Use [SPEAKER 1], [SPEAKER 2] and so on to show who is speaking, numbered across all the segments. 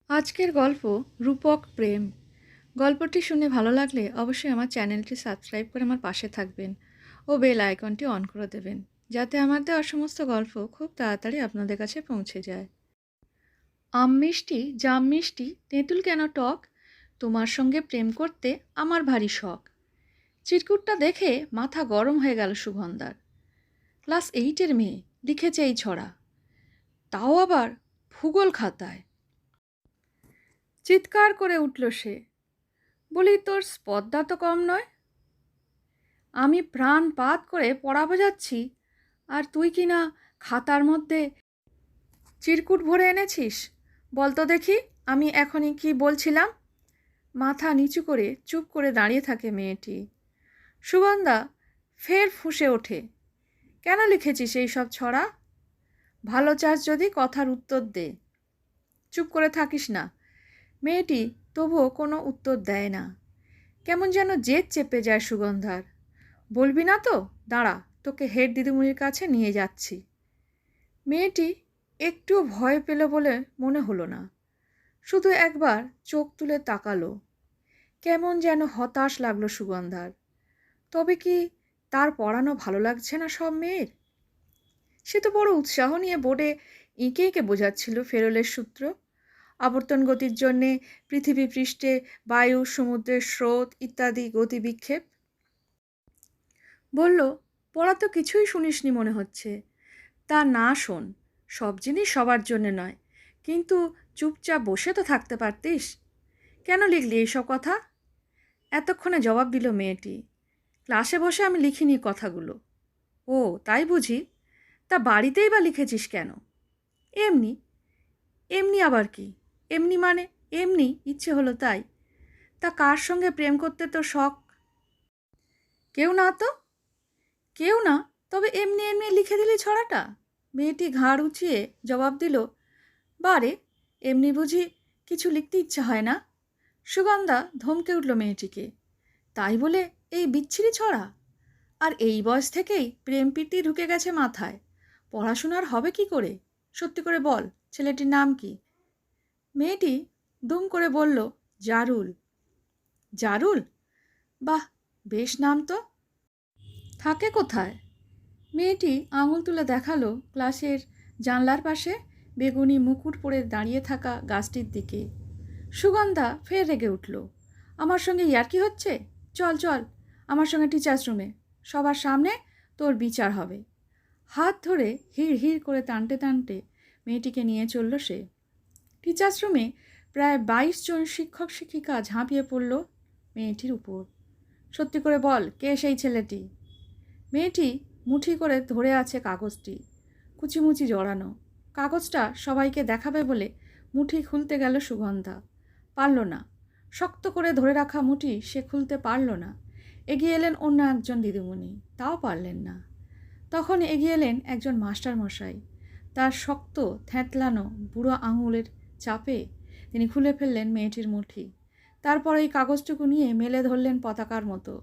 [SPEAKER 1] আজকের গল্প রূপক প্রেম। গল্পটি শুনে ভালো লাগলে অবশ্যই আমার চ্যানেলটি সাবস্ক্রাইব করে আমার পাশে থাকবেন ও বেল আইকনটি অন করে দেবেন, যাতে আমার দেওয়া সমস্ত গল্প খুব তাড়াতাড়ি আপনাদের কাছে পৌঁছে যায়। আম মিষ্টি, জাম মিষ্টি, তেঁতুল কেন টক, তোমার সঙ্গে প্রেম করতে আমার ভারী শখ। চিরকুটটা দেখে মাথা গরম হয়ে গেল সুগন্ধার। ক্লাস 8-এর মেয়ে লিখেছে এই ছড়া, তাও আবার ভূগোল খাতায়। চিৎকার করে উঠল সে, বলি তোর স্পর্ধা তো কম নয়। আমি প্রাণপাত করে পড়াবো যাচ্ছি, আর তুই কি না খাতার মধ্যে চিরকুট ভরে এনেছিস। বলতো দেখি আমি এখনই কি বলছিলাম। মাথা নিচু করে চুপ করে দাঁড়িয়ে থাকে মেয়েটি। সুগন্ধা ফের ফুঁসে ওঠে, কেন লিখেছিস এই সব ছড়া? ভালো চাস যদি কথার উত্তর দে, চুপ করে থাকিস না। মেয়েটি তবুও কোনো উত্তর দেয় না। কেমন যেন জেদ চেপে যায় সুগন্ধার। বলবি না তো, দাঁড়া, তোকে হেড দিদিমণির কাছে নিয়ে যাচ্ছি। মেয়েটি একটুও ভয় পেল বলে মনে হলো না, শুধু একবার চোখ তুলে তাকালো। কেমন যেন হতাশ লাগলো সুগন্ধার। তবে কি তার পড়ানো ভালো লাগছে না সব মেয়ের? সে তো বড় উৎসাহ নিয়ে বোর্ডে এঁকে এঁকে বোঝাচ্ছিল ফেরলের সূত্র, আবর্তন গতির জন্যে পৃথিবী পৃষ্ঠে বায়ু, সমুদ্রের স্রোত ইত্যাদি গতি বিক্ষেপ। বলল, পড়া তো কিছুই শুনিসনি মনে হচ্ছে। তা না শোন, সব জিনিস সবার জন্যে নয়, কিন্তু চুপচাপ বসে তো থাকতে পারতিস। কেন লিখলি এইসব কথা? এতক্ষণে জবাব দিল মেয়েটি, ক্লাসে বসে আমি লিখিনি কথাগুলো। ও তাই বুঝি? তা বাড়িতেই বা লিখেছিস কেন? এমনি। এমনি আবার কি? এমনি মানে এমনি, ইচ্ছে হলো তাই। তা কার সঙ্গে প্রেম করতে তোর শখ? কেউ না তো। কেউ না, তবে এমনি এমনি লিখে দিলি ছড়াটা? মেয়েটি ঘাড় উঁচিয়ে জবাব দিল, বারে, এমনি বুঝি কিছু লিখতে ইচ্ছা হয় না? সুগন্ধা ধমকে উঠল মেয়েটিকে, তাই বলে এই বিচ্ছিরি ছড়া? আর এই বয়স থেকেই প্রেম প্রীতি ঢুকে গেছে মাথায়। পড়াশোনার হবে কি করে? সত্যি করে বল, ছেলেটির নাম কি? মেয়েটি দুম করে বলল, জারুল। জারুল? বাহ, বেশ নাম তো। থাকে কোথায়? মেয়েটি আঙুল তুলে দেখালো ক্লাসের জানলার পাশে বেগুনি মুকুট পরে দাঁড়িয়ে থাকা গাছটির দিকে। সুগন্ধা ফের রেগে উঠল, আমার সঙ্গে ইয়ার্কি হচ্ছে? চল চল আমার সঙ্গে টিচার্স রুমে, সবার সামনে তোর বিচার হবে। হাত ধরে হিড় হিড় করে টানতে টানতে মেয়েটিকে নিয়ে চলল সে। টিচার্স রুমে প্রায় 22 জন শিক্ষক শিক্ষিকা ঝাঁপিয়ে পড়ল মেয়েটির উপর। সত্যি করে বল, কে সেই ছেলেটি? মেয়েটি মুঠি করে ধরে আছে কাগজটি, কুচিমুচি জড়ানো। কাগজটা সবাইকে দেখাবে বলে মুঠি খুলতে গেল সুগন্ধা, পারল না। শক্ত করে ধরে রাখা মুঠি সে খুলতে পারল না। এগিয়ে এলেন অন্য একজন দিদিমণি, তাও পারলেন না। তখন এগিয়ে এলেন একজন মাস্টার মশাই। তার শক্ত থ্যাঁতলানো বুড়ো আঙুলের চাপে তিনি খুলে ফেললেন মেয়েটির মুঠি। তারপর এই কাগজটুকু নিয়ে মেলে ধরলেন পতাকার মতো।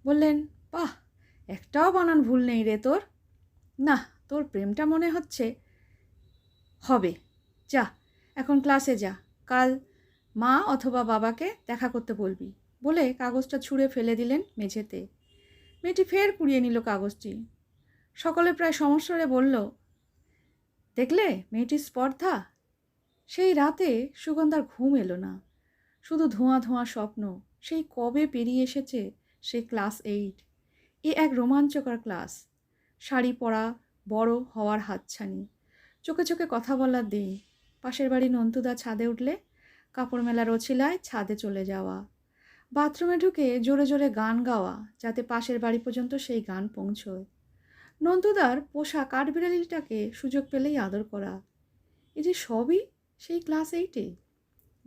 [SPEAKER 1] বললেন, বাহ, একটাও বানান ভুল নেই রে তোর। না, তোর প্রেমটা মনে হচ্ছে হবে। যা, এখন ক্লাসে যা, কাল মা অথবা বাবাকে দেখা করতে বলবি। বলে কাগজটা ছুঁড়ে ফেলে দিলেন মেঝেতে। মেয়েটি ফের কুড়িয়ে নিল কাগজটি। সকলে প্রায় সমস্বরে বলল, দেখলে মেয়েটির স্পর্ধা। সেই রাতে সুগন্ধার ঘুম এলো না, শুধু ধোঁয়া ধোঁয়া স্বপ্ন। সেই কবে পেরিয়ে এসেছে সে ক্লাস 8। এ এক রোমাঞ্চকর ক্লাস। শাড়ি পরা, বড় হওয়ার হাতছানি, চোখে চোখে কথা বলার দিন, পাশের বাড়ি নন্তুদা ছাদে উঠলে কাপড় মেলার ওছিলায় ছাদে চলে যাওয়া, বাথরুমে ঢুকে জোরে জোরে গান গাওয়া যাতে পাশের বাড়ি পর্যন্ত সেই গান পৌঁছয়, নন্তুদার পোষা কাঠবিড়ালিটাকে সুযোগ পেলেই আদর করা। এই যে সবই সেই ক্লাস 8-এ।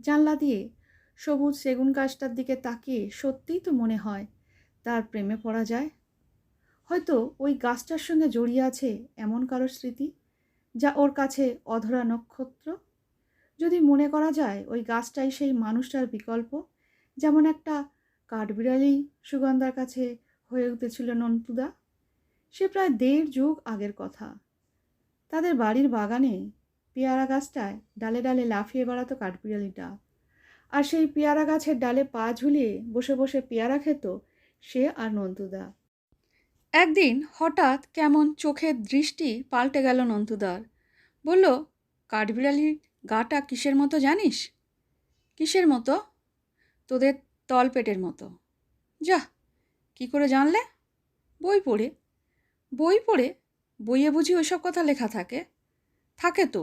[SPEAKER 1] জানলা দিয়ে সবুজ সেগুন গাছটার দিকে তাকিয়ে সত্যিই তো মনে হয় তার প্রেমে পড়া যায়। হয়তো ওই গাছটার সঙ্গে জড়িয়ে আছে এমন কারো স্মৃতি, যা ওর কাছে অধরা নক্ষত্র। যদি মনে করা যায় ওই গাছটাই সেই মানুষটার বিকল্প, যেমন একটা কাঠবিড়ালি সুগন্ধার কাছে হয়ে উঠেছিল নন্তুদা। সে প্রায় 1.5 যুগ আগের কথা। তাদের বাড়ির বাগানে পেয়ারা গাছটায় ডালে ডালে লাফিয়ে বেড়াতো কাঠবিড়ালিটা। আর সেই পেয়ারা গাছের ডালে পা ঝুলিয়ে বসে বসে পেয়ারা খেত সে আর নন্টুদা। একদিন হঠাৎ কেমন চোখের দৃষ্টি পাল্টে গেল নন্টুদার। বলল, কাঠবিড়ালির গাটা কিসের মতো জানিস? কিসের মতো? তোদের তলপেটের মতো। যা, কি করে জানলে? বই পড়ে। বই পড়ে? বইয়ে বুঝি ওইসব কথা লেখা থাকে? থাকে তো,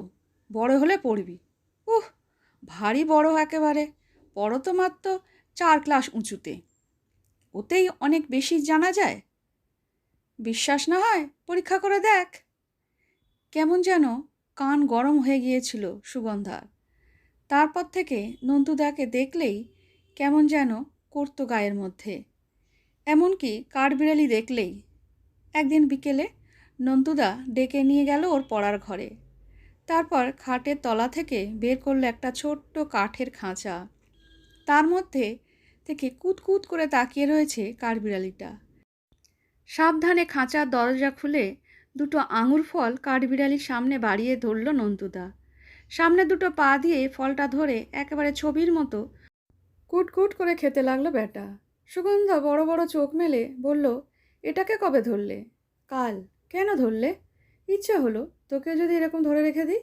[SPEAKER 1] বড় হলে পড়বি। উহ, ভারী বড় একেবারে। পড়ো তো মাত্র 4 ক্লাস উঁচুতে, ওতেই অনেক বেশি জানা যায়। বিশ্বাস না হয় পরীক্ষা করে দেখ। কেমন যেন কান গরম হয়ে গিয়েছিল সুগন্ধার। তারপর থেকে নন্টুদাকে দেখলেই কেমন যেন করতো গায়ের মধ্যে, এমনকি কাঠবিড়ালি দেখলেই। একদিন বিকেলে নন্টুদা ডেকে নিয়ে গেল ওর পড়ার ঘরে। তারপর খাটের তলা থেকে বের করলো একটা ছোট্ট কাঠের খাঁচা। তার মধ্যে থেকে কুতকুত করে তাকিয়ে রয়েছে কাঠবিড়ালিটা। সাবধানে খাঁচার দরজা খুলে দুটো আঙুর ফল কাঠবিড়ালির সামনে বাড়িয়ে ধরল নন্টুদা। সামনে দুটো পা দিয়ে ফলটা ধরে একেবারে ছবির মতো কুটকুট করে খেতে লাগলো ব্যাটা। সুগন্ধা বড় বড় চোখ মেলে বলল, এটাকে কবে ধরলে? কাল। কেন ধরলে? ইচ্ছে হলো। তোকে যদি এরকম ধরে রেখে দিই?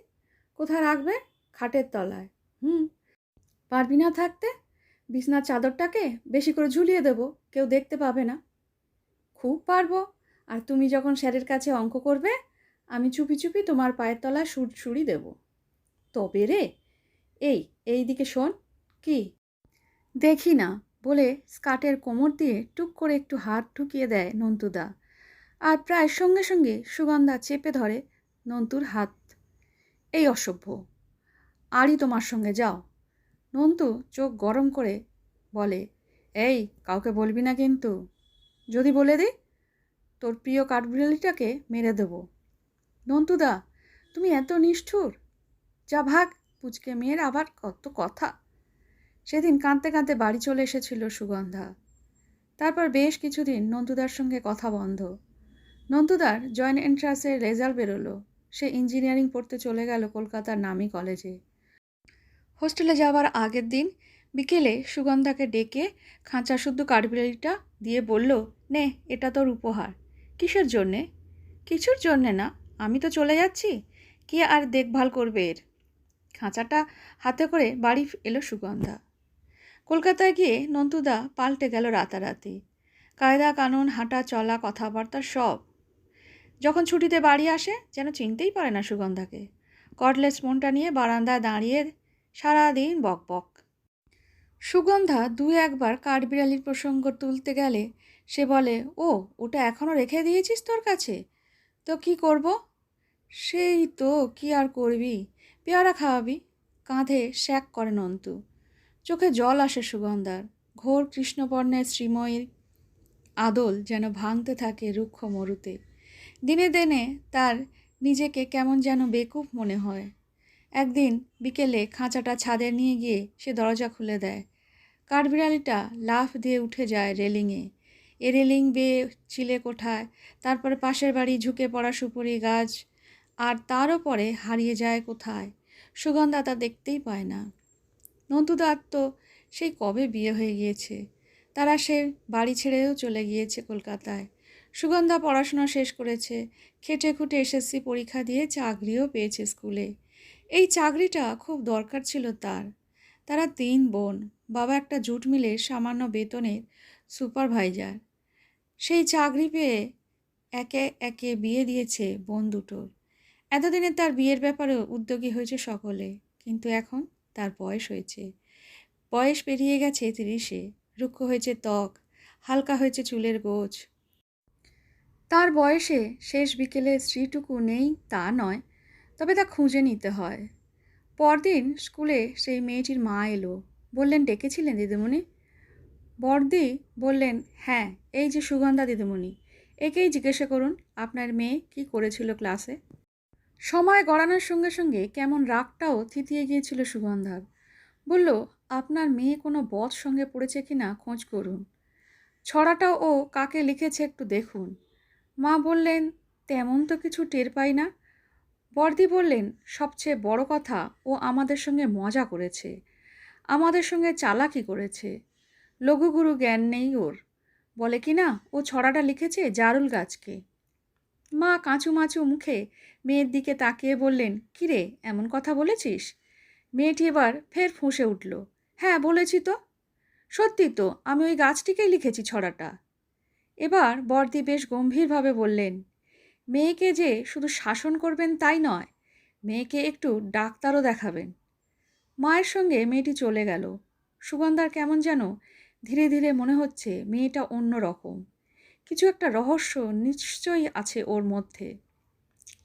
[SPEAKER 1] কোথায় রাখবে? খাটের তলায়। পারবি না থাকতে? বিছনার চাদরটাকে বেশি করে ঝুলিয়ে দেবো, কেউ দেখতে পাবে না। খুব পারবো। আর তুমি যখন স্যারের কাছে অঙ্ক করবে, আমি চুপি চুপি তোমার পায়ের তলায় সুড়সুড়ি দেব। তবে রে, এই দিকে শোন। কি? দেখি না বলে স্কার্টের কোমর দিয়ে টুক করে একটু হাত ঢুকিয়ে দেয় নন্টুদা। আর প্রায় সঙ্গে সঙ্গে সুগন্ধা চেপে ধরে নন্টুর হাত। এই অসভ্য, আরই তোমার সঙ্গে যাও। নন্টু চোখ গরম করে বলে, এই, কাউকে বলবি না কিন্তু। যদি বলে দিই, তোর প্রিয় কাঠবিড়ালিটাকে মেরে দেব। নন্টুদা, তুমি এত নিষ্ঠুর। যা ভাগ, পুচকে মেয়ের আবার কত কথা। সেদিন কাঁদতে কাঁদতে বাড়ি চলে এসেছিল সুগন্ধা। তারপর বেশ কিছুদিন নন্টুদার সঙ্গে কথা বন্ধ। নন্টুদার জয়েন্ট এন্ট্রান্সের রেজাল্ট বেরোলো। সে ইঞ্জিনিয়ারিং পড়তে চলে গেল কলকাতার নামী কলেজে। হোস্টেলে যাওয়ার আগের দিন বিকেলে সুগন্ধাকে ডেকে খাঁচা শুদ্ধ কাঠবিড়ালিটা দিয়ে বলল, নে, এটা তোর উপহার। কিসের জন্যে? কিছুর জন্যে না, আমি তো চলে যাচ্ছি, কে আর দেখভাল করবে এর। খাঁচাটা হাতে করে বাড়ি এলো সুগন্ধা। কলকাতায় গিয়ে নন্টুদা পাল্টে গেল রাতারাতি। কায়দা কানুন, হাঁটা চলা, কথাবার্তা সব। যখন ছুটিতে বাড়ি আসে যেন চিনতেই পারে না সুগন্ধাকে। কর্ডলেস ফোনটা নিয়ে বারান্দায় দাঁড়িয়ে সারাদিন বক বক। সুগন্ধা দু একবার কাঠবিড়ালির প্রসঙ্গ তুলতে গেলে সে বলে, ও, ওটা এখনও রেখে দিয়েছিস তোর কাছে? তো কি করব? সেই তো, কি আর করবি, পেয়ারা খাওয়াবি। কাঁধে শ্যাক করে নন্তু। চোখে জল আসে সুগন্ধার। ঘোর কৃষ্ণবর্ণের শ্রীময়ীর আদল যেন ভাঙতে থাকে রুক্ষ মরুতে। দিনে দিনে তার নিজেকে কেমন যেন বেকুব মনে হয়। একদিন বিকেলে খাঁচাটা ছাদে নিয়ে গিয়ে সে দরজা খুলে দেয়। কাঠবিড়ালিটা লাফ দিয়ে উঠে যায় রেলিংয়ে। এ রেলিং বেয়ে চিলেকোঠায়, তারপরে পাশের বাড়ি ঝুঁকে পড়া সুপুরি গাছ, আর তারও পরে হারিয়ে যায় কোথায়। সুগন্ধা তা দেখতেই পায় না। নন্টুদার তো সেই কবে বিয়ে হয়ে গিয়েছে। তারা সে বাড়ি ছেড়েও চলে গিয়েছে কলকাতায়। সুগন্ধা পড়াশোনা শেষ করেছে, খেটে খুঁটে এসএসসি পরীক্ষা দিয়ে চাকরিও পেয়েছে স্কুলে। এই চাকরিটা খুব দরকার ছিল তার। তারা 3 বোন। বাবা একটা জুট মিলে সামান্য বেতনের সুপারভাইজার। সেই চাকরি পেয়ে একে একে বিয়ে দিয়েছে বোন দুটোর। এতদিনে তার বিয়ের ব্যাপারে উদ্যোগী হয়েছে সকলে, কিন্তু এখন তার বয়স হয়েছে। বয়স পেরিয়ে গেছে 30-এ। রুক্ষ হয়েছে ত্বক, হালকা হয়েছে চুলের গোছ। তার বয়সে শেষ বিকেলে স্ত্রীটুকু নেই তা নয়, তবে তা খুঁজে নিতে হয়। পরদিন স্কুলে সেই মেয়েটির মা এলো। বললেন, ডেকেছিলেন দিদিমণি? বড়দি বললেন, হ্যাঁ, এই যে সুগন্ধা দিদিমণি, একেই জিজ্ঞাসা করুন আপনার মেয়ে কি করেছিল ক্লাসে। সময় গড়ানোর সঙ্গে সঙ্গে কেমন রাগটাও থিতিয়ে গিয়েছিল সুগন্ধার। বলল, আপনার মেয়ে কোনো বদ সঙ্গে পড়েছে কি না খোঁজ করুন। ছড়াটাও ও কাকে লিখেছে একটু দেখুন। মা বললেন, তেমন তো কিছু টের পাই না। বড়দি বললেন, সবচেয়ে বড় কথা, ও আমাদের সঙ্গে মজা করেছে, আমাদের সঙ্গে চালাকি করেছে। লঘুগুরু জ্ঞান নেই ওর। বলে কি না ও ছড়াটা লিখেছে জারুল গাছকে। মা কাঁচুমাচু মুখে মেয়ের দিকে তাকিয়ে বললেন, কিরে, এমন কথা বলেছিস? মেয়েটি এবার ফের ফুঁসে উঠল, হ্যাঁ বলেছি তো। সত্যি তো, আমি ওই গাছটিকেই লিখেছি ছড়াটা। এবার বড়দি বেশ গম্ভীরভাবে বললেন, মেয়েকে যে শুধু শাসন করবেন তাই নয়, মেয়েকে একটু ডাক্তারও দেখাবেন। মায়ের সঙ্গে মেয়েটি চলে গেল। সুগন্ধার কেমন যেন ধীরে ধীরে মনে হচ্ছে মেয়েটা অন্য রকম, কিছু একটা রহস্য নিশ্চয়ই আছে ওর মধ্যে।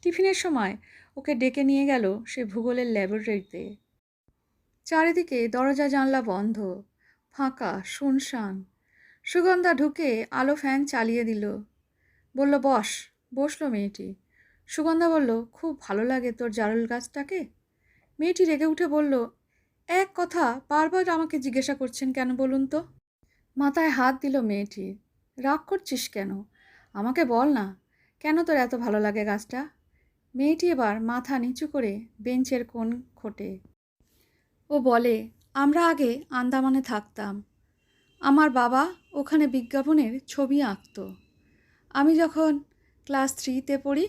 [SPEAKER 1] টিফিনের সময় ওকে ডেকে নিয়ে গেল সে ভূগোলের ল্যাবরেটরিতে। চারিদিকে দরজা জানলা বন্ধ, ফাঁকা শুনশান। সুগন্ধা ঢুকে আলো ফ্যান চালিয়ে দিল। বলল, বস। বসলো মেয়েটি। সুগন্ধা বলল, খুব ভালো লাগে তোর জারুল গাছটাকে। মেয়েটি রেগে উঠে বলল, এক কথা বারবার আমাকে জিজ্ঞাসা করছেন কেন বলুন তো? মাথায় হাত দিল মেয়েটি। রাগ করছিস কেন? আমাকে বল না, কেন তোর এত ভালো লাগে গাছটা? মেয়েটি এবার মাথা নিচু করে বেঞ্চের কোণ খোটে। ও বলে, আমরা আগে আন্দামানে থাকতাম। আমার বাবা ওখানে বিজ্ঞাপনের ছবি আঁকত। আমি যখন ক্লাস 3তে পড়ি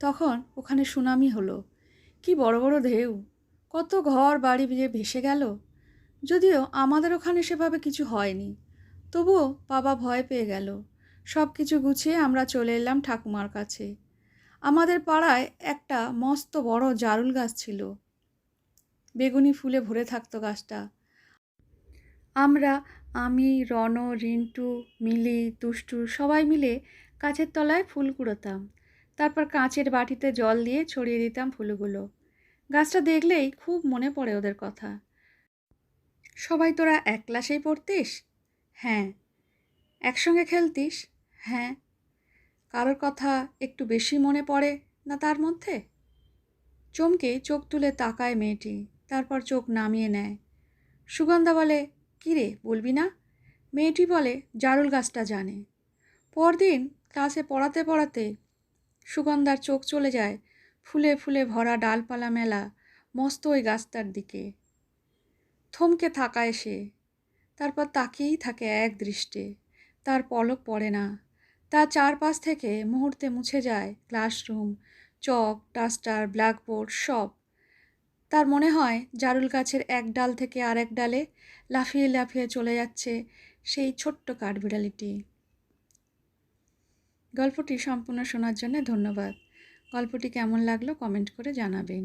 [SPEAKER 1] তখন ওখানে সুনামি হলো। কি বড় বড় ঢেউ, কত ঘর বাড়ি ভেসে গেল। যদিও আমাদের ওখানে সেভাবে কিছু হয়নি, তবুও বাবা ভয় পেয়ে গেল। সব কিছু গুছিয়ে আমরা চলে এলাম ঠাকুমার কাছে। আমাদের পাড়ায় একটা মস্ত বড় জারুল গাছ ছিল, বেগুনি ফুলে ভরে থাকতো গাছটা। আমরা, আমি, রণ, রিন্টু, মিলি, দুষ্টু সবাই মিলে গাছের তলায় ফুল কুড়োতাম। তারপর কাঁচের বাটিতে জল দিয়ে ছড়িয়ে দিতাম ফুলগুলো। গাছটা দেখলেই খুব মনে পড়ে ওদের কথা। সবাই তোরা এক ক্লাসেই পড়তিস? হ্যাঁ। একসঙ্গে খেলতিস? হ্যাঁ। কারোর কথা একটু বেশি মনে পড়ে না তার মধ্যে? চমকে চোখ তুলে তাকায় মেয়েটি, তারপর চোখ নামিয়ে নেয়। সুগন্ধা বলে, কিরে, বলবি না? মেয়েটি বলে, জারুল গাছটা জানে। পরদিন ক্লাসে পড়াতে পড়াতে সুগন্ধার চোখ চলে যায় ফুলে ফুলে ভরা ডালপালা মেলা মস্ত ওই গাছটার দিকে। থমকে থাকায় সে, তারপর তাকিয়েই থাকে এক দৃষ্টে। তার পলক পড়ে না। তার চারপাশ থেকে মুহূর্তে মুছে যায় ক্লাসরুম, চক, ডাস্টার, ব্ল্যাকবোর্ড সব। তার মনে হয় জারুল গাছের এক ডাল থেকে আরেক ডালে লাফিয়ে লাফিয়ে চলে যাচ্ছে সেই ছোট্ট কাঠবিড়ালিটি। গল্পটি সম্পূর্ণ শোনার জন্য ধন্যবাদ। গল্পটি কেমন লাগলো কমেন্ট করে জানাবেন।